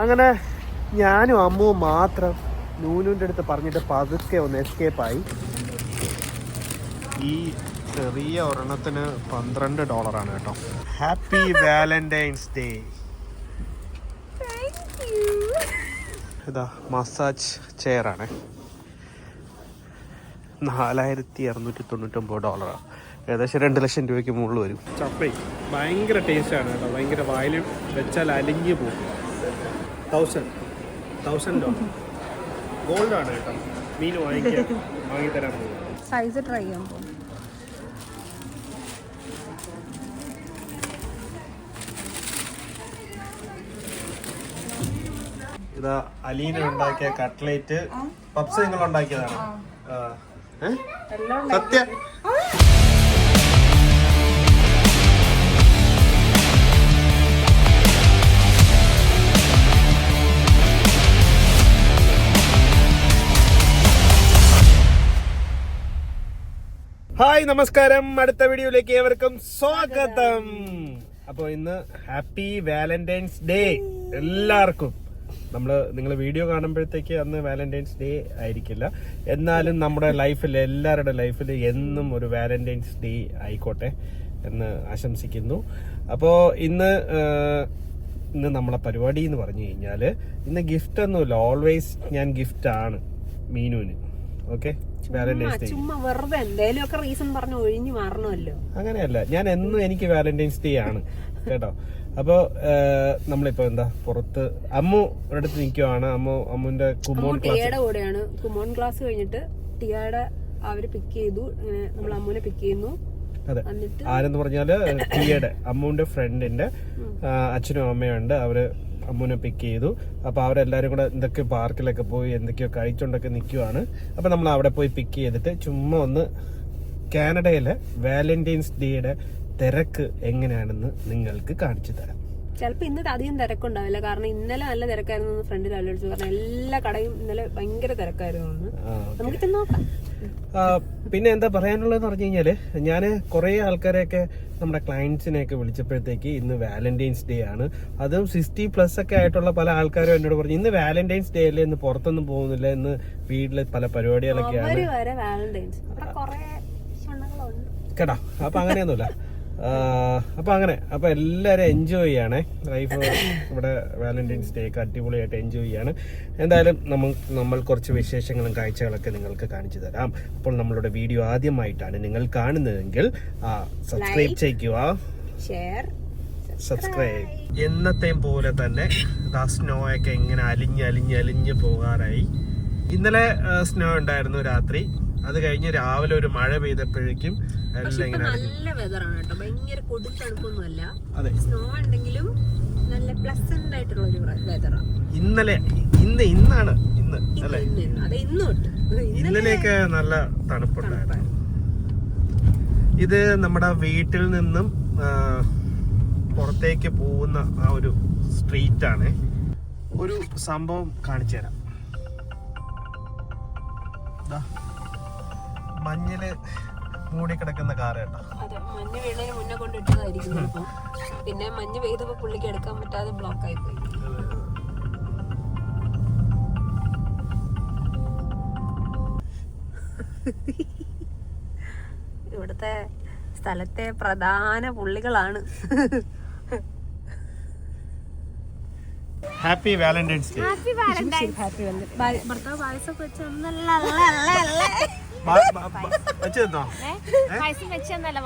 അങ്ങനെ ഞാനും അമ്മുവും മാത്രം നൂനുവിൻ്റെ അടുത്ത് പറഞ്ഞിട്ട് പതുക്കെ ഒന്ന് എസ്കേപ്പായി. ഈ ചെറിയ ഒരെണ്ണത്തിന് $12 കേട്ടോ. Happy Valentine's day. ഇതാ മസാജ് ചെയറാണ്. $4,299. ഏകദേശം 2 ലക്ഷം രൂപയ്ക്ക് മുകളിൽ വരും. ചപ്പേ ഭയങ്കര ടേസ്റ്റാണ് കേട്ടോ. ഭയങ്കര വായിൽ വെച്ചാൽ അലിഞ്ഞു പോകും. $1,000 ഗോൾഡാണ് കേട്ടോ. മീൻ വാങ്ങിത്തരാൻ പോകും. സൈസ് ട്രൈ ചെയ്യാൻ പോകും. ഇതാ അലീന ഉണ്ടാക്കിയ കട്ട്ലേറ്റ്. പപ്സ് നിങ്ങൾ ഉണ്ടാക്കിയതാണ്. സത്യ ഹായ് നമസ്കാരം. അടുത്ത വീഡിയോയിലേക്ക് ഏവർക്കും സ്വാഗതം. അപ്പോൾ ഇന്ന് ഹാപ്പി വാലന്റൈൻസ് ഡേ എല്ലാവർക്കും. നിങ്ങൾ വീഡിയോ കാണുമ്പോഴത്തേക്ക് അന്ന് വാലന്റൈൻസ് ഡേ ആയിരിക്കില്ല, എന്നാലും നമ്മുടെ ലൈഫിൽ എല്ലാവരുടെ ലൈഫിൽ എന്നും ഒരു വാലന്റൈൻസ് ഡേ ആയിക്കോട്ടെ എന്ന് ആശംസിക്കുന്നു. അപ്പോൾ ഇന്ന് നമ്മളെ പരിപാടി എന്ന് പറഞ്ഞു കഴിഞ്ഞാൽ ഇന്ന് ഗിഫ്റ്റ് ഒന്നുമില്ല. ഓൾവേസ് ഞാൻ ഗിഫ്റ്റ് ആണ് മീനുവിന്. ഓക്കെ, വാലന്റൈൻസ് ഡേ ചുമ്മാ വെറുതെ എന്തെങ്കിലുമൊക്കെ റീസൺ പറഞ്ഞു ഒഴിഞ്ഞു മാറണമല്ലോ. അങ്ങനെയല്ല, ഞാൻ എന്നും എനിക്ക് വാലന്റൈൻസ് ഡേ ആണ് കേട്ടോ. അപ്പോൾ നമ്മളിപ്പോ എന്താ പുറത്ത് അമ്മു അടുത്ത് നിൽക്കുവാണ്. അമ്മുവിന്റെ കുമോൺ കൂടെയാണ്. കുമോൺ ക്ലാസ് കഴിഞ്ഞിട്ട് ടിയയുടെ അവര് പിക്ക് ചെയ്തു. നമ്മൾ അമ്മുവിനെ പിക്ക് ചെയ്യുന്നു. അതെ, ആരെന്ന് പറഞ്ഞാല് ടിയയുടെ അമ്മുവിന്റെ ഫ്രണ്ടിന്റെ അച്ഛനും അമ്മയും ഉണ്ട്. അവര് അമ്മുവിനെ പിക്ക് ചെയ്തു. അപ്പൊ അവരെല്ലാരും കൂടെ എന്തൊക്കെ പാർക്കിലൊക്കെ പോയി എന്തൊക്കെയോ കഴിച്ചോണ്ടൊക്കെ നിൽക്കുവാണ്. അപ്പൊ നമ്മൾ അവിടെ പോയി പിക്ക് ചെയ്തിട്ട് ചുമ്മാ ഒന്ന് കാനഡയിലെ വാലന്റൈൻസ് ഡേയുടെ തിരക്ക് എങ്ങനെയാണെന്ന് നിങ്ങൾക്ക് കാണിച്ചു തരാം. ചിലപ്പോ ഇന്നത്തെ അധികം തിരക്കുണ്ടാവില്ല, കാരണം ഇന്നലെ നല്ല തിരക്കായിരുന്നു. ഫ്രണ്ടിൽ ആലോചിച്ചു, കാരണം എല്ലാ കടയും ഇന്നലെ ഭയങ്കര തിരക്കായിരുന്നു. നമുക്ക് നോക്കാം. പിന്നെ എന്താ പറയാനുള്ളതെന്ന് പറഞ്ഞു കഴിഞ്ഞാല്, ഞാന് കുറെ ആൾക്കാരെയൊക്കെ നമ്മുടെ ക്ലയൻസിനെയൊക്കെ വിളിച്ചപ്പോഴത്തേക്ക് ഇന്ന് വാലന്റൈൻസ് ഡേ ആണ്, അതും 60+ ഒക്കെ ആയിട്ടുള്ള പല ആൾക്കാരും എന്നോട് പറഞ്ഞു ഇന്ന് വാലന്റൈൻസ് ഡേ അല്ലേ, ഇന്ന് പുറത്തൊന്നും പോകുന്നില്ല, ഇന്ന് വീട്ടില് പല പരിപാടികളൊക്കെയാണ് കേട്ടോ. അപ്പൊ അങ്ങനെയൊന്നുമില്ല. അപ്പൊ എല്ലാരും എൻജോയ് ചെയ്യണേ ലൈഫ്. ഇവിടെ വാലന്റൈൻസ് ഡേ ഒക്കെ അടിപൊളിയായിട്ട് എൻജോയ് ചെയ്യാണ്. എന്തായാലും നമ്മൾ കുറച്ച് വിശേഷങ്ങളും കാഴ്ചകളൊക്കെ നിങ്ങൾക്ക് കാണിച്ചു തരാം. അപ്പോൾ നമ്മളുടെ വീഡിയോ ആദ്യമായിട്ടാണ് നിങ്ങൾ കാണുന്നതെങ്കിൽ സബ്സ്ക്രൈബ് ചെയ്യുക, സബ്സ്ക്രൈബ്. എന്നത്തെയും പോലെ തന്നെ സ്നോ ഒക്കെ ഇങ്ങനെ അലിഞ്ഞ് പോകാറായി. ഇന്നലെ സ്നോ ഉണ്ടായിരുന്നു രാത്രി. അത് കഴിഞ്ഞ് രാവിലെ ഒരു മഴ പെയ്തപ്പോഴേക്കും നല്ല വെതറാണ് കേട്ടോ. ഭയങ്കര കൊടും തണുപ്പൊന്നുമല്ല. സ്നോ ഉണ്ടെങ്കിലും നല്ല പ്ലസന്റ് ആയിട്ടുള്ള ഒരു വെതറാണ്. ഇന്നാണ് അല്ലേ? ഇന്നലെയൊക്കെ നല്ല തണുപ്പുണ്ടായിരുന്നു. ഇത് നമ്മുടെ വീട്ടിൽ നിന്നും പുറത്തേക്ക് പോകുന്ന ആ ഒരു സ്ട്രീറ്റ് ആണ്. ഒരു സംഭവം കാണിച്ചു തരാം. മഞ്ഞില് മൂടിക്കിടക്കുന്ന കാറ് കേട്ടോ. അതെ, മഞ്ഞ് വീണതിന് മുന്നേ കൊണ്ടിട്ടതായിരിക്കും. പിന്നെ മഞ്ഞ് പെയ്തപ്പോ പുള്ളിക്ക് എടുക്കാൻ പറ്റാതെ ബ്ലോക്ക് ആയി പോയി. ഇവിടുത്തെ സ്ഥലത്തെ പ്രധാന പുള്ളികളാണ്. Happy Valentine's day. ഭർത്താവ് പായസമൊക്കെ വെച്ചൊന്നല്ല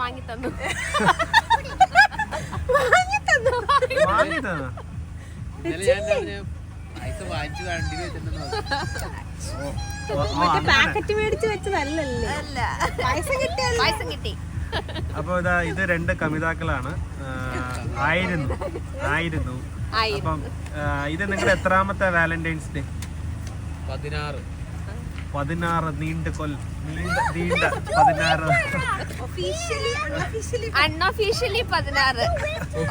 വാങ്ങി തന്നു. പാക്കറ്റ് മേടിച്ച് വെച്ചതല്ലല്ലേ, പായസം കിട്ടി. അപ്പൊ ഇത് 2 കമിതാക്കളാണ്. ആയിരുന്നു. അപ്പം ഇത് നിങ്ങളുടെ എത്രാമത്തെ വാലന്റൈൻസ് ഡേ? 16. നീണ്ട 16. Unofficially 16,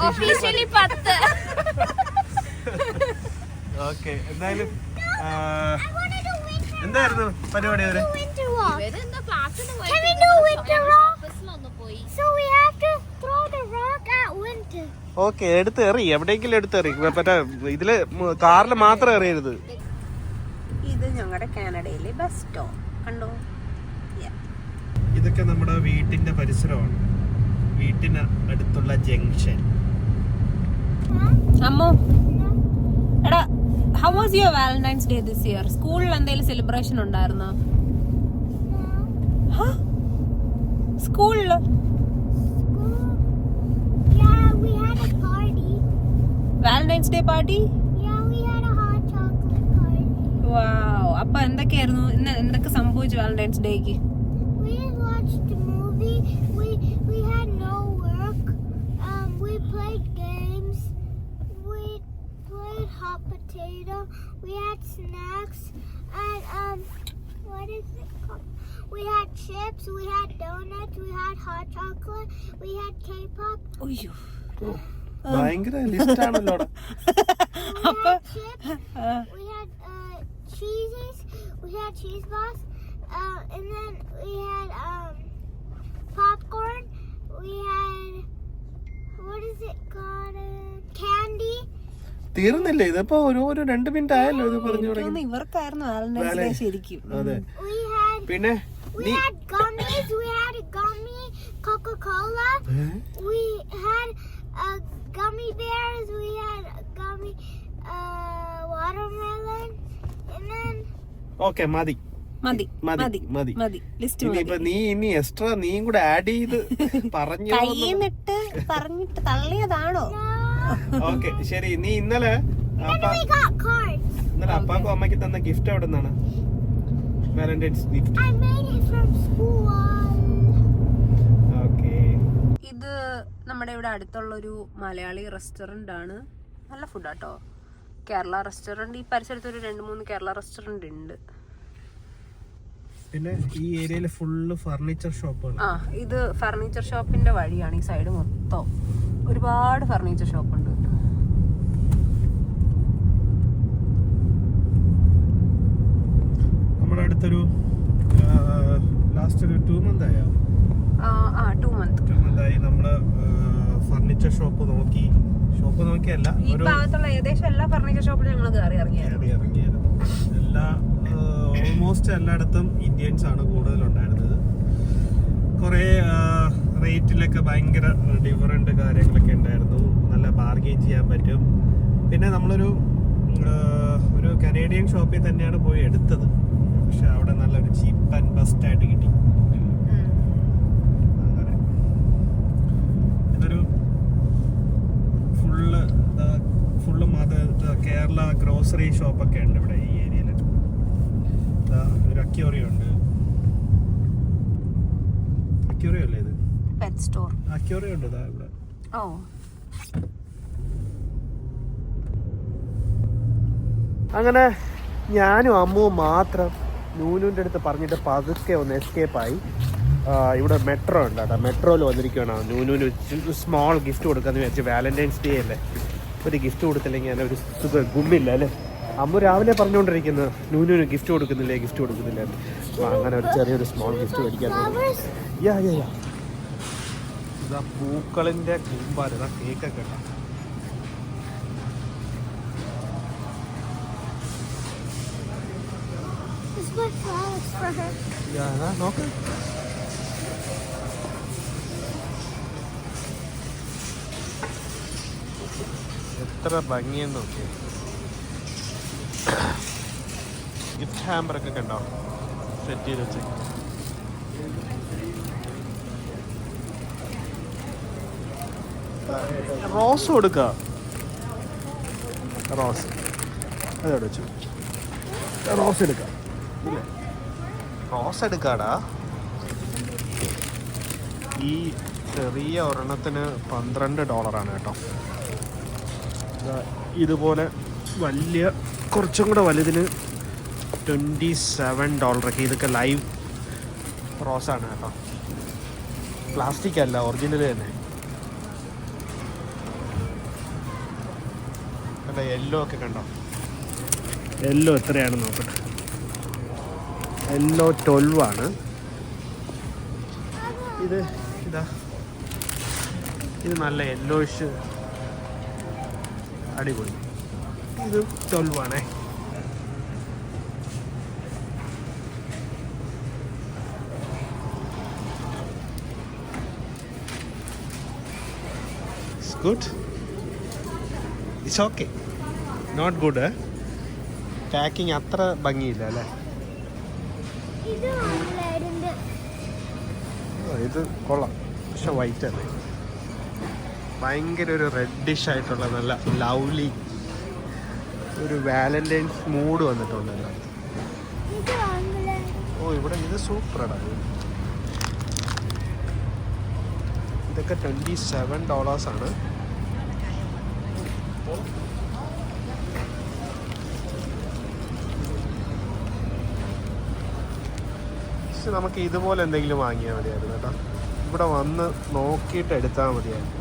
officially 10. ഓക്കെ, എന്തായാലും എന്തായിരുന്നു പരിപാടി? So we have to throw the rock at okay, എടുത്ത് എറി, എവിടെയെങ്കിലും എടുത്ത് എറി. മറ്റേ ഇതില് കാറിൽ മാത്രം എറിയരുത്. ഇത് ഞങ്ങളുടെ കാനഡയിലെ ബസ് സ്റ്റോപ്പ് കണ്ടോ. ഇതൊക്കെ നമ്മുടെ വീട്ടിന്റെ പരിസരമാണ്, വീട്ടിന് അടുത്തുള്ള ജംഗ്ഷൻ. അമ്മോ എടാ, how was your Valentine's day this year? സ്കൂളിൽ എന്തെങ്കിലും സെലിബ്രേഷൻ ഉണ്ടായിരുന്നോ? സ്കൂളില് വാലന്റൈൻസ് ഡേ പാർട്ടി? വാവ്. അപ്പൊ എന്തൊക്കെയായിരുന്നു ഇന്ന്, എന്തൊക്കെ സംഭവിച്ചു Valentine's ഡേക്ക്? Hot potato, we had snacks, and what is it called? We had chips, we had donuts, we had hot chocolate, we had K-pop. അയ്യോ, ഭയങ്കര ലിസ്റ്റ് ആണല്ലോ. We had chips, we had cheeses, we had cheese balls, and then we had popcorn, we had, what is it called? Candy. തീർന്നില്ലേ ഇതിപ്പോ? ഒരു 2 minute ആയല്ലോ ഇത് പറഞ്ഞു തുടങ്ങി. ഇവർക്കായിരുന്നു വാലന്റൈൻസ് ഡേ ശരിക്കും. അതെ. പിന്നെ we had gummies, we had a gummy Coca-Cola, we had gummy bears, we had a gummy watermelon, and then okay, മതി. ലിസ്റ്റ് ഇനിയിപ്പോ നീ ഇനി എക്സ്ട്രാ നീയും കൂടെ ആഡ് ചെയ്ത് പറഞ്ഞു പറഞ്ഞിട്ട് തള്ളിയതാണോ? ഓക്കെ, ശരി. നീ ഇന്നലെ അപ്പാക്കും അമ്മയ്ക്ക് തന്ന ഗിഫ്റ്റ് എവിടെ നിന്നാണ്? Valentine's gift. ഓക്കെ. ഇത് നമ്മുടെ ഇവിടെ അടുത്തുള്ളൊരു മലയാളി റെസ്റ്റോറന്റ് ആണ്. നല്ല ഫുഡാട്ടോ, കേരള റെസ്റ്റോറന്റ്. ഈ പരിസരത്ത് ഒരു 2-3 കേരള റെസ്റ്റോറന്റ് ഉണ്ട്. പിന്നെ ഈ ഏരിയയില് ഫുള്ള് ഫർണിച്ചർ ഷോപ്പാണ്. ഇത് ഫർണിച്ചർ ഷോപ്പിന്റെ വഴിയാണ്. ഈ സൈഡ് മൊത്തം ഒരുപാട് ഫർണിച്ചർ ഷോപ്പ് ഉണ്ട്. നമ്മുടെ അടുത്തൊരു ലാസ്റ്റ് ഒരു 2 month ആയോ? 2 month ആയി നമ്മള് ഫർണിച്ചർ ഷോപ്പ് നോക്കിയല്ല, ഈ ഭാഗത്തുള്ള ഏകദേശം എല്ലാ ഫർണിച്ചർ ഷോപ്പിലും ഞങ്ങൾ കയറി ഇറങ്ങിയായിരുന്നു. ഓൾമോസ്റ്റ് എല്ലായിടത്തും ഇന്ത്യൻസ് ആണ് കൂടുതലുണ്ടായിരുന്നത്. കുറേ റേറ്റിലൊക്കെ ഭയങ്കര ഡിഫറൻറ്റ് കാര്യങ്ങളൊക്കെ ഉണ്ടായിരുന്നു. നല്ല ബാർഗെയിൻ ചെയ്യാൻ പറ്റും. പിന്നെ നമ്മളൊരു കനേഡിയൻ ഷോപ്പിൽ തന്നെയാണ് പോയി എടുത്തത്. പക്ഷെ അവിടെ നല്ലൊരു ചീപ്പ് ആൻഡ് ബെസ്റ്റ് ആയിട്ട് കിട്ടി. അങ്ങനെ ഇതൊരു ഫുള്ള് കേരള ഗ്രോസറി ഷോപ്പൊക്കെ ഉണ്ട് ഇവിടെ ഈ ഏരിയയിൽ. ഒരു അക്വേറിയം ഉണ്ട്. അക്വേറിയം അല്ലേ ഇത്? Pet store. അക്വേറിയം ഉണ്ട് ഇവിടെ. അങ്ങനെ ഞാനും അമ്മുവും മാത്രം നൂനുവിൻ്റെ അടുത്ത് പറഞ്ഞിട്ട് പതുക്കെ ഒന്ന് എസ്കേപ്പായി. ഇവിടെ മെട്രോ ഉണ്ട് കേട്ടോ. മെട്രോയിൽ വന്നിരിക്കുകയാണ്. നൂനുവിന് സ്മോൾ ഗിഫ്റ്റ് കൊടുക്കാമെന്ന് വിചാരിച്ചു. വാലന്റൈൻസ് ഡേ അല്ലേ, ഒരു ഗിഫ്റ്റ് കൊടുത്തില്ലെങ്കിൽ അതിന് ഒരു ഗുമ്മില്ല അല്ലേ. അമ്മ രാവിലെ പറഞ്ഞുകൊണ്ടിരിക്കുന്നത് നൂനുവിന് ഗിഫ്റ്റ് കൊടുക്കുന്നില്ലേ. അപ്പോൾ അങ്ങനെ ഒരു ചെറിയൊരു സ്മോൾ ഗിഫ്റ്റ് മേടിക്കാൻ തോന്നി. ഇതാ പൂക്കളിൻ്റെ കൂമ്പാരം, ഇതാ കേക്കൊക്കെ ഉണ്ട്. നോക്ക്, എത്ര ഭംഗിയെന്ന് നോക്കി. ഗിഫ്റ്റ് ഹാമ്പറൊക്കെ കണ്ടോ സെറ്റ് ചെയ്ത് വെച്ച്. റോസ് കൊടുക്ക, റോസ് അതോടെ വെച്ചു. റോസ് എടുക്കാം, ഇല്ലേ? റോസ് എടുക്കാടാ. ഈ ചെറിയ ഒരെണ്ണത്തിന് $12 കേട്ടോ. ഇതുപോലെ വലിയ കുറച്ചും കൂടെ വലുതിന് $27. ഇതൊക്കെ ലൈവ് റോസാണ് കേട്ടോ, പ്ലാസ്റ്റിക് അല്ല, ഒറിജിനൽ തന്നെ. കണ്ടോ യെല്ലോ ഒക്കെ കണ്ടോ? യെല്ലോ എത്രയാണെന്ന് നോക്കട്ടെ. യെല്ലോ 12 ആണ്. ഇതാ ഇത് നല്ല യെല്ലോയിഷ് അടിപൊളി. ഇത് 12 ആണേ. It's good. It's okay. Not good. Packing അത്ര ഭംഗിയില്ല അല്ലേ? ഇത് ഓംലെറ്റിന്റെ ഇത് കൊള്ളാം, പക്ഷെ വൈറ്റ് അല്ലേ. ഭയങ്കര ഒരു റെഡിഷ് ആയിട്ടുള്ള നല്ല ലവ്ലി ഒരു വാലന്റൈൻസ് മൂഡ് വന്നിട്ടുണ്ടല്ലോ. ഇത് ഓംലെറ്റ്. ഓ ഇവിടെ ഇത് സൂപ്പറാണ്. ഇതൊക്കെ $27 ആണ്. നമുക്ക് ഇതുപോലെ എന്തെങ്കിലും വാങ്ങിയാൽ മതിയായിരുന്നു കേട്ടോ. ഇവിടെ വന്ന് നോക്കിയിട്ട് എടുത്താൽ മതിയായിരുന്നു.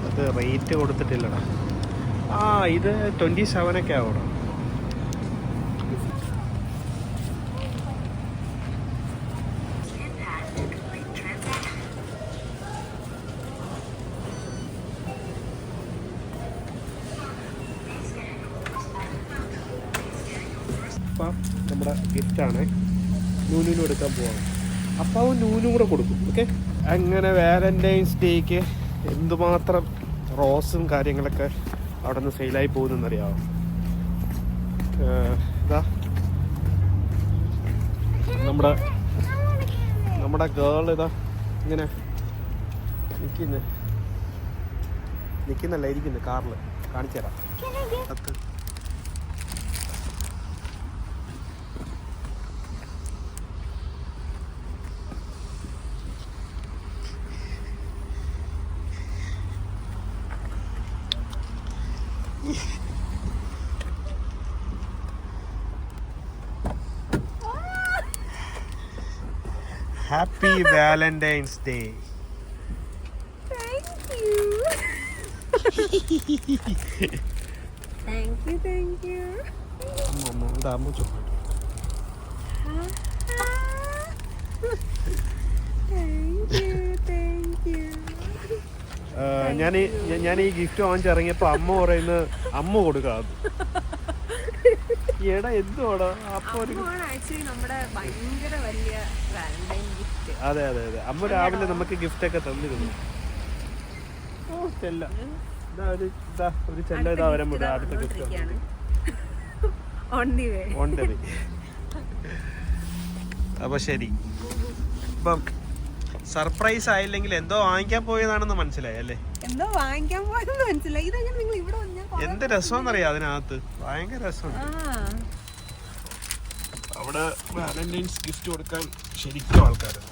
അത് റേറ്റ് കൊടുത്തിട്ടില്ലടാ. ഇത് 27 ആവണം. നമ്മുടെ ഗിഫ്റ്റാണ്. നൂനൂനും എടുക്കാൻ പോവാം. അപ്പാവും നൂനും കൂടെ കൊടുക്കും. ഓക്കെ, അങ്ങനെ വാലന്റൈൻസ് ഡേക്ക് എന്തുമാത്രം റോസും കാര്യങ്ങളൊക്കെ അവിടെ നിന്ന് സെയിലായി പോകുന്നറിയാമോ? ഇതാ നമ്മുടെ ഗേൾ ഇതാ ഇങ്ങനെ നിൽക്കുന്നല്ല, ഇരിക്കുന്നു കാറിൽ. കാണിച്ചു തരാം. Happy Valentine's Day. Thank you. Thank you. അമ്മ ഇതാ അമ്മ ചോ. Thank you. ഞാൻ ഈ ഗിഫ്റ്റ് വാങ്ങിച്ചിറങ്ങിയപ്പോ അമ്മ പറയുന്നത് അമ്മ കൊടുക്കാം. എടാ എന്തുവാടാ അപ്പൊ ആക്ച്വലി നമ്മുടെ ഭയങ്കര വലിയ വാലന്റൈൻ ഗിഫ്റ്റ്. അതെ അതെ അതെ, അമ്മ രാവിലെ നമുക്ക് ഗിഫ്റ്റ് ഒക്കെ തന്നിരുന്നു. ഓ ചെല്ല, ഒരു ചെല്ല ഇതാ വരാൻ അടുത്ത ഗിഫ്റ്റ് ഓൺ ദി വേ. അപ്പൊ ശരി, ഇപ്പം സർപ്രൈസ് ആയില്ലെങ്കിൽ എന്തോ വാങ്ങിക്കാൻ പോയതാണെന്ന് മനസ്സിലായി അല്ലേ? എന്തോ വാങ്ങിക്കാൻ പോയെന്ന് മനസ്സിലായി. ഇതെങ്ങനെ നിങ്ങൾ ഇവിടെ എന്ത് രസമെന്നറിയാം അതിനകത്ത്, ഭയങ്കര രസമാണ്. അവിടെ വാലന്റൈൻസ് ഗിഫ്റ്റ് കൊടുക്കാൻ ശരിക്കും ആൾക്കാരുണ്ട്.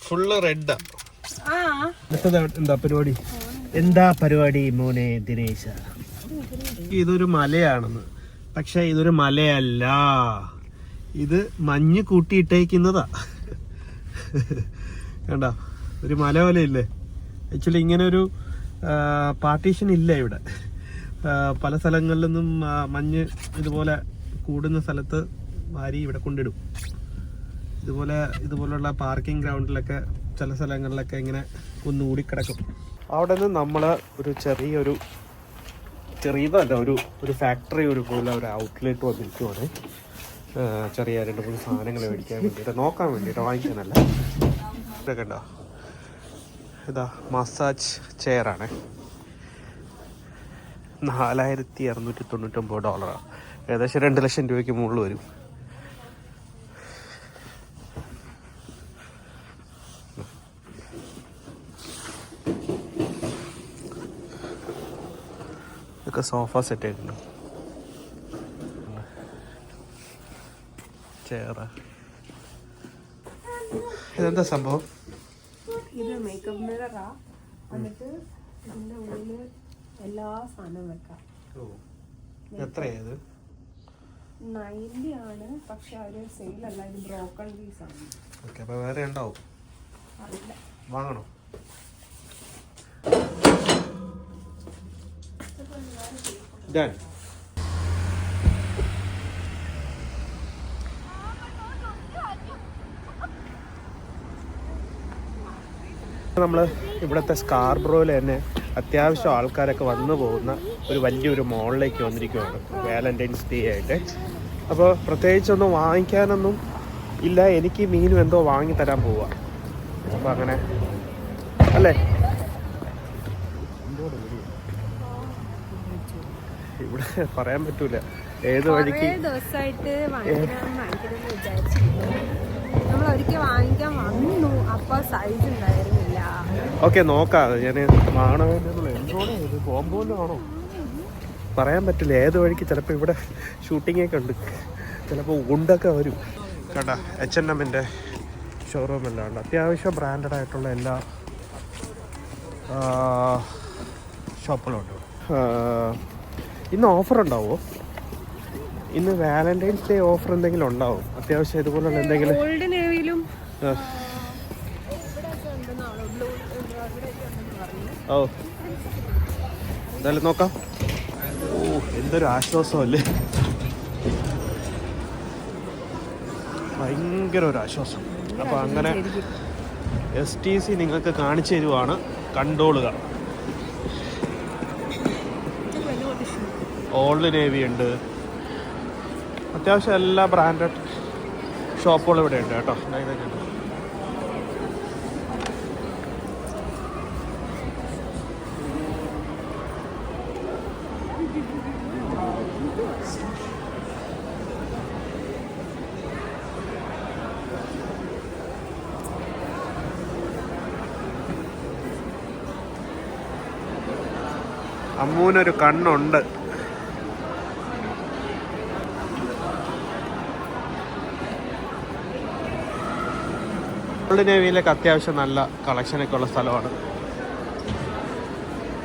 ഫുള്ള് റെഡാ. എന്താ പരിപാടി മോനെ ദിനേശ? ഇതൊരു മലയാണെന്ന്, പക്ഷെ ഇതൊരു മലയല്ല, ഇത് മഞ്ഞ് കൂട്ടിയിട്ടേക്കുന്നതാ. കണ്ട, ഒരു മല പോലെ ഇല്ലേ? ആക്ച്വലി ഇങ്ങനെ ഒരു പാർട്ടീഷൻ ഇല്ല ഇവിടെ. പല സ്ഥലങ്ങളിലൊന്നും മഞ്ഞ് കൂടുന്ന സ്ഥലത്ത് വാരി ഇവിടെ കൊണ്ടിടും. ഇതുപോലുള്ള പാർക്കിംഗ് ഗ്രൗണ്ടിലൊക്കെ ചില സ്ഥലങ്ങളിലൊക്കെ ഇങ്ങനെ ഒന്നുകൂടി കിടക്കും. അവിടെ നിന്ന് നമ്മൾ ഒരു ചെറിയതല്ല, ഒരു ഫാക്ടറി പോലെ ഒരു ഔട്ട്ലെറ്റ് വന്നിരിക്കുവാണ്. ചെറിയ 2-3 സാധനങ്ങൾ മേടിക്കാൻ വേണ്ടിയിട്ട്, നോക്കാൻ വേണ്ടിയിട്ട്, വാങ്ങിക്കാനല്ല. ഇതൊക്കെ ഉണ്ടോ? ഇതാ മസാജ് ചെയറാണ്. $4,699. ഏകദേശം 2 ലക്ഷം രൂപയ്ക്ക് മുകളിൽ വരും. ഇതൊക്കെ സോഫ സെറ്റ് ആയിട്ടുണ്ട്. ചെയറ. ഇതെന്താ സംഭവം? ഇത് മേക്കപ്പ് മിററാ. എന്നിട്ട് ഇതിന്റെ ഉള്ളില് എല്ലാ സാധനവും വെക്കാം. എത്രയത്? 90 ആണ്, പക്ഷെ അവര് സെയിലല്ല, ഇത് ബ്രോക്കൺ പീസ് ആണ്. ഓക്കെ, അപ്പൊ വേറെ ഉണ്ടാവും, അറിയില്ല. വാങ്ങണോ? നമ്മൾ ഇവിടുത്തെ സ്കാർബ്രോയിൽ തന്നെ അത്യാവശ്യം ആൾക്കാരൊക്കെ വന്നു പോകുന്ന ഒരു വലിയൊരു മോളിലേക്ക് വന്നിരിക്കുകയാണ് വാലന്റൈൻസ് ഡേ ആയിട്ട്. അപ്പോൾ പ്രത്യേകിച്ചൊന്നും വാങ്ങിക്കാനൊന്നും ഇല്ല. എനിക്ക് മീനും എന്തോ വാങ്ങി തരാൻ പോവുക. അപ്പോൾ അങ്ങനെ അല്ലേ, ഇവിടെ പറയാൻ പറ്റൂല ഏത് വഴിക്ക്. ദിവസമായിട്ട് നമ്മൾ ഒരിക്കൽ വാങ്ങിക്കാൻ വന്നു, അപ്പൊ സൈസ് ഉണ്ടായിരുന്നില്ല. ഓക്കെ, നോക്കാം. ഞാൻ വാങ്ങണമെന്നുള്ള എന്തോടെ ഇത് കോമ്പോലാണോ പറയാൻ പറ്റില്ല. ഏത് വഴിക്ക് ചിലപ്പോൾ ഇവിടെ ഷൂട്ടിങ്ങൊക്കെ ഉണ്ട്, ചിലപ്പോൾ ഉണ്ടൊക്കെ വരും. കേട്ടാ, H&Mൻ്റെ ഷോറൂം എല്ലാം ഉണ്ട്. അത്യാവശ്യം ബ്രാൻഡഡ് ആയിട്ടുള്ള എല്ലാ ഷോപ്പുകളും ഉണ്ട്. ഇന്ന് ഓഫർ ഉണ്ടാവുമോ? ഇന്ന് വാലന്റൈൻസ് ഡേ ഓഫർ എന്തെങ്കിലും ഉണ്ടാവും? അത്യാവശ്യം ഇതുപോലുള്ള എന്തെങ്കിലും? ഗോൾഡ് നേവിയിലും ഓ, എന്തായാലും നോക്കാം. ഓ, എന്തൊരു ആശ്വാസമല്ലേ, ഭയങ്കര ഒരു ആശ്വാസം. അപ്പോൾ അങ്ങനെ STC നിങ്ങൾക്ക് കാണിച്ചു തരുവാണ്, കണ്ടോളുക. ഓൾഡ് നേവി ഉണ്ട്, അത്യാവശ്യം എല്ലാ ബ്രാൻഡഡ് ഷോപ്പുകളും ഇവിടെ ഉണ്ട് കേട്ടോ. ഇതൊക്കെ ഉണ്ട്. അമ്മൂനൊരു കണ്ണുണ്ട്. ഓൾഡ് നേവിയിലേക്ക് അത്യാവശ്യം നല്ല കളക്ഷനൊക്കെ ഉള്ള സ്ഥലമാണ്.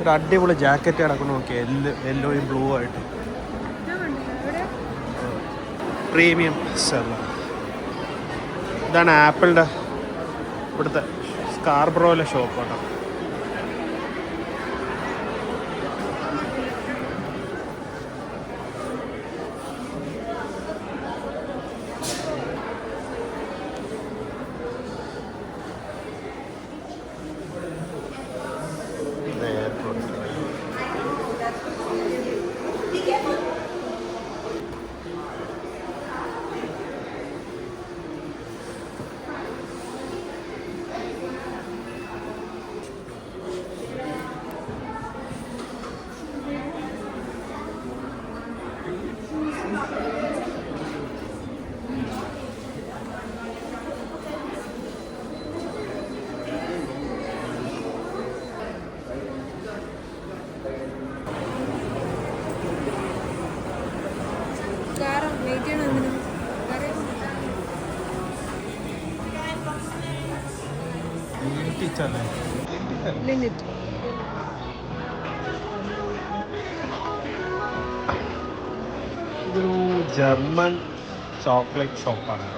ഒരു അടിപൊളി ജാക്കറ്റ് കിടക്കണം നോക്കി, യെല്ലോയും ബ്ലൂ ആയിട്ട്. Premium seller. ഇതാണ് ആപ്പിളിൻ്റെ ഇവിടുത്തെ സ്കാർബ്രോയിലെ ഷോപ്പ് കേട്ടോ. ലിമിറ്റ് ഇതൊരു ജർമ്മൻ ചോക്ലേറ്റ് ഷോപ്പാണ്.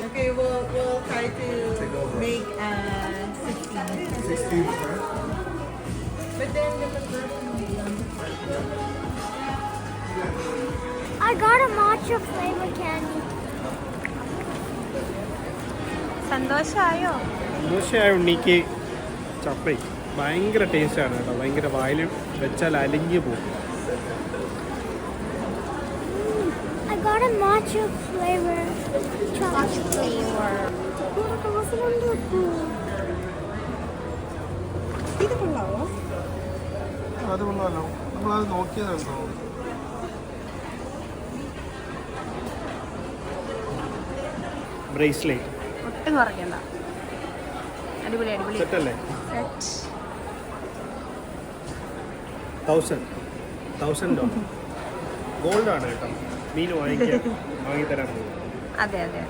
Okay, we'll try to make 16. But then I got a matcha flavor candy. സന്തോഷമായോ? ദോശയായ ഉണ്ണിക്ക് ചപ്പ ഭയങ്കര ടേസ്റ്റാണ് കേട്ടോ. ഭയങ്കര വായിൽ വെച്ചാൽ അലിഞ്ഞു പോകും. I got a matcha flavor. Matcha flavor. ഇത് കൊള്ളാവോ? അത് കൊള്ളാമല്ലോ, നമ്മളത് നോക്കിയതാണോ. ബ്രേസ്ലെറ്റ് ഒട്ടും കുറയ്ക്കണ്ട. അടിപൊളി അടിപൊളി. സെറ്റല്ലേ? സെറ്റ്. 1000 ഗോൾഡാണ് കേട്ടോ. മീൻ വാങ്ങിത്തരാൻ പോകും. അതെ അതെ.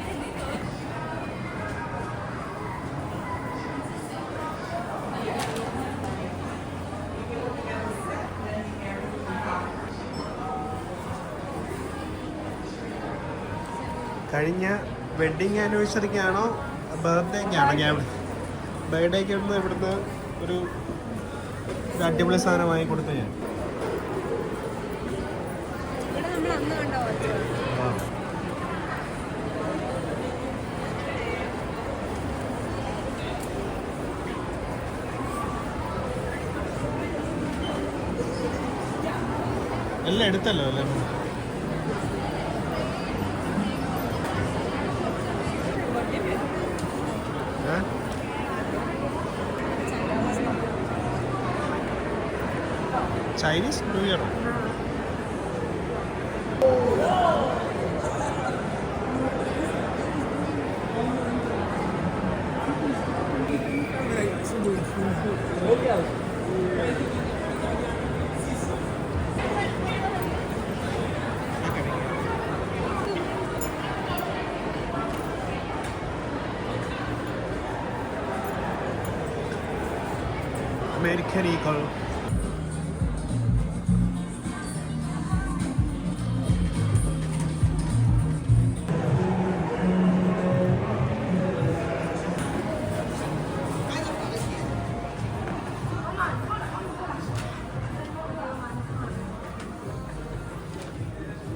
കഴിഞ്ഞ വെഡിങ് ആനിവേഴ്സറിക്കാണോ ബർത്ത്ഡേക്കാണോ ഞാൻ ബർത്ത്ഡേക്ക് ഇവിടുന്ന് ഒരു അടിപൊളി സാധനം വാങ്ങി കൊടുത്ത ഞാൻ. എല്ലാം എടുത്തല്ലോ അല്ലേ? ചൈനീസ് ന്യൂ ഇയറോ? American Eagle.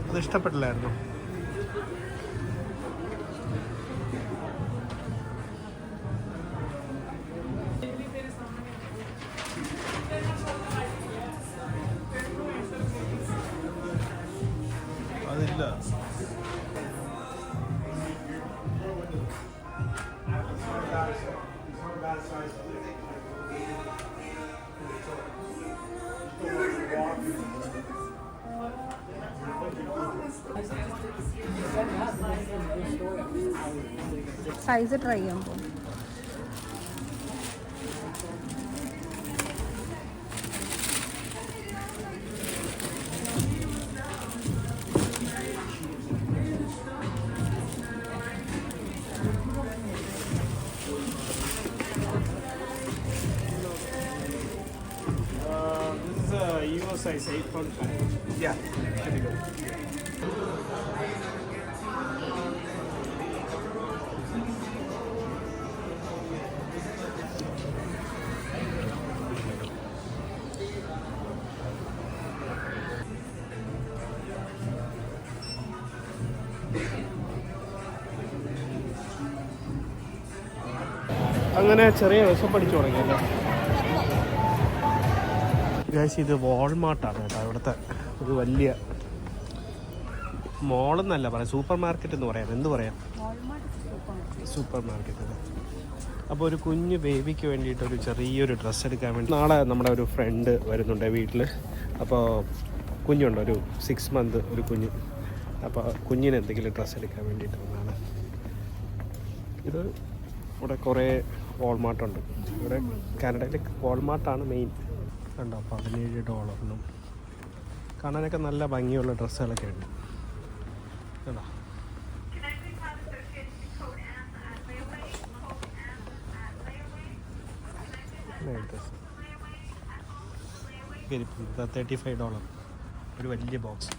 അത് ഇഷ്ടപ്പെട്ടില്ലായിരുന്നു. അതില്ല. സൈസ് ട്രൈ ചെയ്യാൻ പോകും. This is a Evo size 8.5. Yeah, there we go. അങ്ങനെ ചെറിയ വിഷം പഠിച്ചു തുടങ്ങിയല്ലേ ഗൈസ്. ഇത് വാൾമാർട്ടാണ് കേട്ടോ, ഇവിടുത്തെ ഒരു വലിയ മോളെന്നല്ല പറയാം, സൂപ്പർ മാർക്കറ്റ് എന്ന് പറയാം. എന്ത് പറയാം, സൂപ്പർ മാർക്കറ്റ്. അപ്പോൾ ഒരു കുഞ്ഞ് ബേബിക്ക് വേണ്ടിയിട്ട് ഒരു ചെറിയൊരു ഡ്രസ്സ് എടുക്കാൻ വേണ്ടി നാളെ നമ്മുടെ ഒരു ഫ്രണ്ട് വരുന്നുണ്ട് വീട്ടിൽ. അപ്പോൾ കുഞ്ഞുണ്ട്, ഒരു 6 month ഒരു കുഞ്ഞ്. അപ്പോൾ കുഞ്ഞിന് എന്തെങ്കിലും ഡ്രസ്സ് എടുക്കാൻ വേണ്ടിയിട്ട് വന്നതാണ്. ഇത് ഇവിടെ കുറേ വാൾമാർട്ടുണ്ട്. ഇവിടെ കാനഡയിൽ വാൾമാർട്ടാണ് മെയിൻ. കണ്ടോ, $17 കാണാനൊക്കെ നല്ല ഭംഗിയുള്ള ഡ്രസ്സുകളൊക്കെ ഉണ്ട് കേട്ടോ. $35 ഒരു വലിയ ബോക്സ്.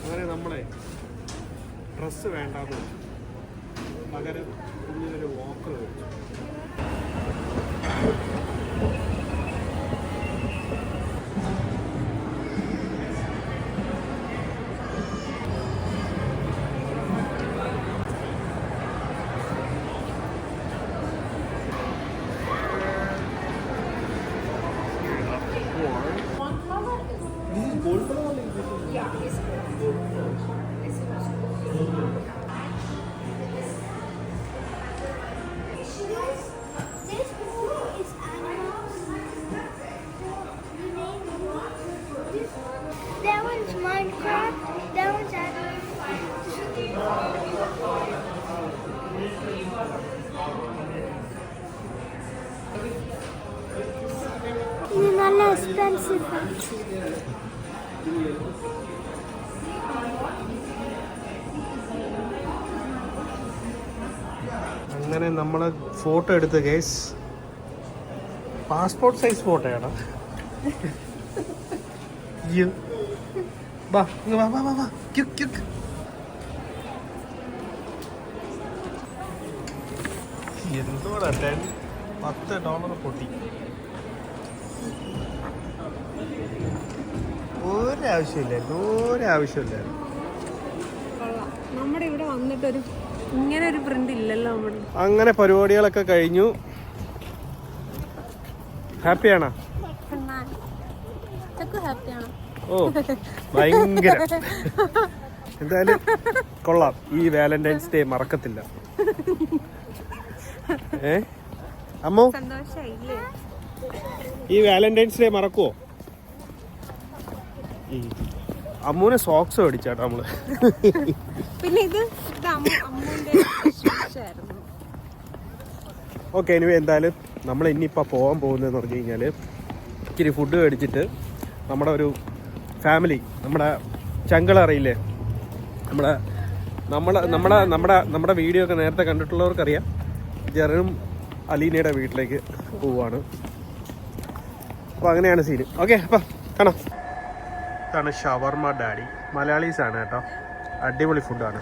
അങ്ങനെ നമ്മളെ ഡ്രസ്സ് വേണ്ടാന്ന് പകരം കുഞ്ഞിനൊരു വാക്കർ വെച്ചു. expensive. അങ്ങനെ നമ്മൾ ഫോട്ടോ എടുത്ത് കേസ് പാസ്പോർട്ട് സൈസ് ഫോട്ടോയാണോ? വാ വാ വാ വാ വാ ക്യുക്ക് ക്യുക്ക്. എന്തോടാ $10 പൊട്ടി. ഒരാവശ്യമില്ല. നമ്മുടെ ഇവിടെ വന്നിട്ടൊരു ഇങ്ങനെ ഒരു പ്രിന്റ് ഇല്ലല്ലോ നമ്മുടെ. അങ്ങനെ പരിപാടികളൊക്കെ കഴിഞ്ഞു. ഹാപ്പിയാണോ? ഹാപ്പിയാണോ? ഓ ഭയങ്കര. എന്തായാലും കൊള്ളാം. ഈ വാലന്റൈൻസ് ഡേ മറക്കത്തില്ല. അമ്മോ സന്തോഷായില്ലേ? ഈ വാലന്റൈൻസ് ഡേ മറക്കുവോ? അമ്മൂനെ സോക്സ് മേടിച്ചാട്ടോ നമ്മള്. പിന്നെ ഇത് അമ്മൂന്റെ ആയിരുന്നു. ഓക്കെ, ഇനി എന്തായാലും നമ്മൾ ഇനിയിപ്പോൾ പോകാൻ പോകുന്നതെന്ന് പറഞ്ഞു കഴിഞ്ഞാൽ ഇച്ചിരി ഫുഡ് മേടിച്ചിട്ട് നമ്മുടെ ഒരു ഫാമിലി, നമ്മുടെ ചങ്കൾ അറിയില്ലേ, നമ്മുടെ വീഡിയോ ഒക്കെ നേരത്തെ കണ്ടിട്ടുള്ളവർക്കറിയാം. ജെറിനും അലീനയുടെ വീട്ടിലേക്ക് പോവുകയാണ്. അപ്പോൾ അങ്ങനെയാണ് സീന്. ഓക്കെ, അപ്പം കാണാം. ഇതാണ് ഷവർമ ഡാഡി. മലയാളീസാണ് കേട്ടോ. അടിപൊളി ഫുഡാണ്.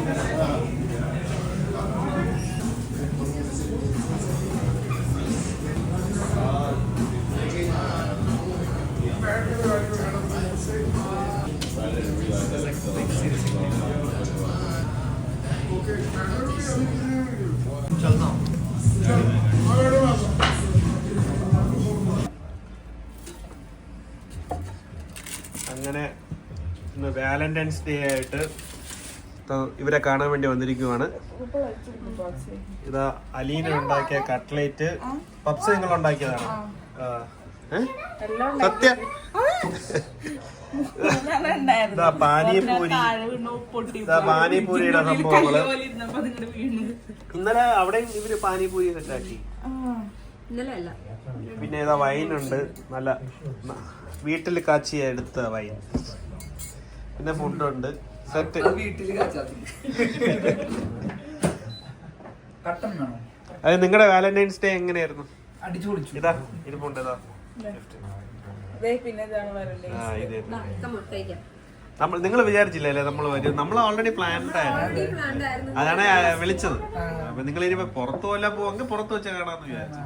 അങ്ങനെ ഇന്ന് വാലന്റൈൻസ് ഡേ ആയിട്ട് ഇവരെ കാണാൻ വേണ്ടി വന്നിരിക്കുവാണ്. ഇതാ അലീന ഉണ്ടാക്കിയ കട്ട്ലേറ്റ്. പപ്സ് നിങ്ങൾ ഉണ്ടാക്കിയതാണ്? സത്യ. ഇതാ പാനിപൂരിയുടെ സംഭവങ്ങള്. ഇന്നലെ അവിടെയും ഇവര് പാനിപൂരി സെറ്റാക്കി. പിന്നെ ഇതാ വൈനുണ്ട്, നല്ല വീട്ടിൽ കാച്ചി എടുത്ത വൈൻ. പിന്നെ ഫുഡുണ്ട്, സെറ്റ്. അത് നിങ്ങളുടെ വാലന്റൈൻസ് ഡേ എങ്ങനെയായിരുന്നു? ഇതാ ഇരിപ്പുണ്ട്. ഇതാ നിങ്ങൾ വിചാരിച്ചില്ലല്ലേ നമ്മൾ വരും? നമ്മൾ ഓൾറെഡി പ്ലാൻഡ് ആയിരുന്നു. അതാണ് വിളിച്ചത്. അപ്പൊ നിങ്ങൾ ഇനിയിപ്പോ പുറത്തു പോലാ പോവെങ്കിൽ പുറത്ത് വെച്ച് കാണാന്ന് വിചാരിച്ചു.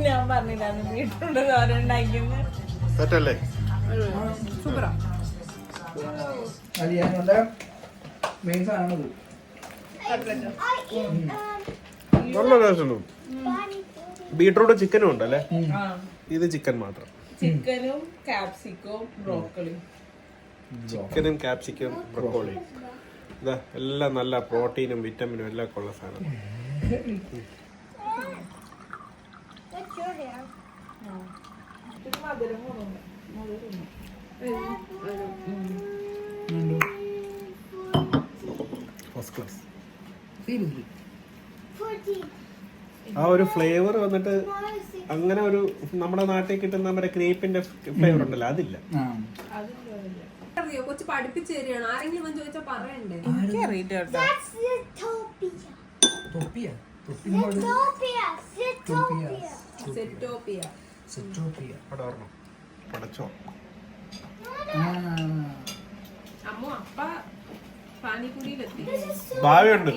ഞാൻ പറഞ്ഞില്ല സെറ്റല്ലേ? സൂപ്പറാ. നല്ല ടേസ്റ്റ്. ബീട്രൂട്ട് ചിക്കനും ഉണ്ടല്ലേ? ഇത് ചിക്കൻ മാത്രം. ചിക്കനും കാപ്സിക്കവും ബ്രോക്കോളിയും. ചിക്കനും കാപ്സിക്കും ബ്രോക്കോളിയും. ഇതാ എല്ലാം നല്ല പ്രോട്ടീനും വിറ്റമിനും എല്ലാം ഉള്ള സാധനം. First class. ആ ഒരു ഫ്ലേവർ വന്നിട്ട് അങ്ങനെ ഒരു നമ്മുടെ നാട്ടിൽ കിട്ടുന്ന നമ്മുടെ ക്രീപ്പിന്റെ ഫ്ലേവർ ഉണ്ടല്ലോ, അതില്ല. കൊച്ചു പഠിപ്പിച്ചു തരികയാണ്. ആരെങ്കിലും വന്ന് ചോദിച്ചാൽ പറയണ്ടേ? അമ്മ അപ്പ പാനിപൂരിയിലെത്തി. ഭാവിയുണ്ട്.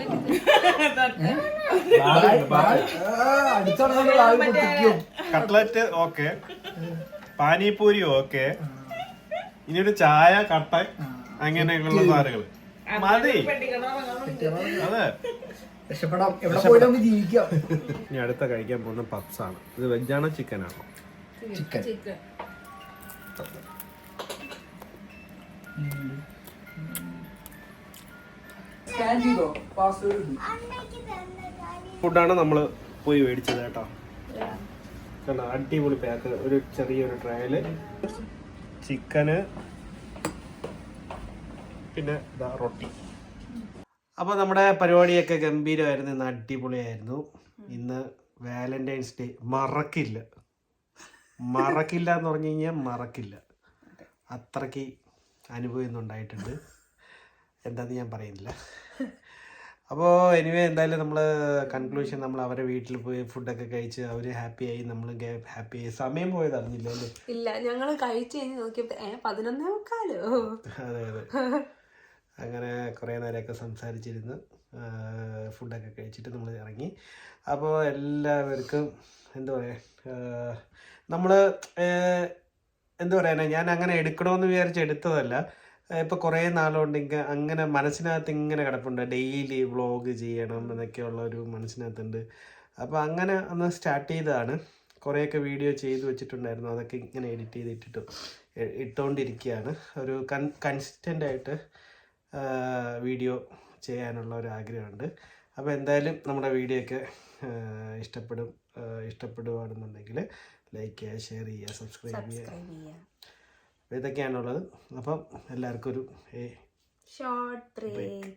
കട്ട്ലറ്റ് ഓക്കെ, പാനിപൂരി ഓക്കെ, ഇനിയൊരു ചായ, കട്ട, അങ്ങനെയൊക്കെയുള്ള സാധനങ്ങൾ മതി. അതെ, ഇനി അടുത്ത കഴിക്കാൻ പോകുന്ന പപ്സ് ആണ്. ഇത് വെജാണോ ചിക്കൻ ആണോ? ചിക്കൻ. ഫുഡാണ് നമ്മൾ പോയി മേടിച്ചത് കേട്ടോ. കണ്ടോ, അടിപൊളി പാക്ക്. ഒരു ചെറിയൊരു ട്രയല് ചിക്കന്, പിന്നെ ഇതാ റൊട്ടി. അപ്പോൾ നമ്മുടെ പരിപാടിയൊക്കെ ഗംഭീരമായിരുന്നു. ഇന്ന് അടിപൊളിയായിരുന്നു. ഇന്ന് വാലന്റൈൻസ് ഡേ മറക്കില്ല എന്ന് പറഞ്ഞു കഴിഞ്ഞാൽ മറക്കില്ല. അത്രയ്ക്ക് അനുഭവം ഇന്നുണ്ടായിട്ടുണ്ട്. എന്താന്ന് ഞാൻ പറയുന്നില്ല. അപ്പോൾ എനിവേ എന്തായാലും നമ്മൾ കൺക്ലൂഷൻ നമ്മൾ അവരെ വീട്ടിൽ പോയി ഫുഡൊക്കെ കഴിച്ച് അവർ ഹാപ്പിയായി, നമ്മളും ഹാപ്പിയായി. സമയം പോയത് അറിഞ്ഞില്ല അല്ലേ? ഇല്ല, ഞങ്ങൾ കഴിച്ച് കഴിഞ്ഞ് നോക്കിയപ്പോ 11:15. അതെ അതെ. അങ്ങനെ കുറേ നേരമൊക്കെ സംസാരിച്ചിരുന്ന് ഫുഡൊക്കെ കഴിച്ചിട്ട് നമ്മൾ ഇറങ്ങി. അപ്പോൾ എല്ലാവർക്കും എന്താ പറയുക, നമ്മൾ എന്താ പറയാനാ, ഞാൻ അങ്ങനെ എടുക്കണമെന്ന് വിചാരിച്ച് എടുത്തതല്ല. ഇപ്പോൾ കുറേ നാളുകൊണ്ട് അങ്ങനെ മനസ്സിനകത്ത് ഇങ്ങനെ കിടപ്പുണ്ട്, ഡെയിലി വ്ളോഗ് ചെയ്യണം എന്നൊക്കെയുള്ള ഒരു മനസ്സിനകത്തുണ്ട്. അപ്പോൾ അങ്ങനെ ഒന്ന് സ്റ്റാർട്ട് ചെയ്തതാണ്. കുറേയൊക്കെ വീഡിയോ ചെയ്ത് വെച്ചിട്ടുണ്ടായിരുന്നു, അതൊക്കെ ഇങ്ങനെ എഡിറ്റ് ചെയ്തിട്ടിട്ട് ഇട്ടുകൊണ്ടിരിക്കുകയാണ്. ഒരു കൺസിസ്റ്റൻ്റ് ആയിട്ട് വീഡിയോ ചെയ്യാനുള്ള ഒരു ആഗ്രഹമുണ്ട്. അപ്പോൾ എന്തായാലും നമ്മുടെ വീഡിയോ ഒക്കെ ഇഷ്ടപ്പെടുകയാണെന്നുണ്ടെങ്കിൽ ലൈക്ക് ചെയ്യുക, ഷെയർ ചെയ്യുക, സബ്സ്ക്രൈബ് ചെയ്യുക. ഇതൊക്കെയാണുള്ളത്. അപ്പം എല്ലാവർക്കും ഒരു ഷോർട്ട് ബ്രേക്ക്.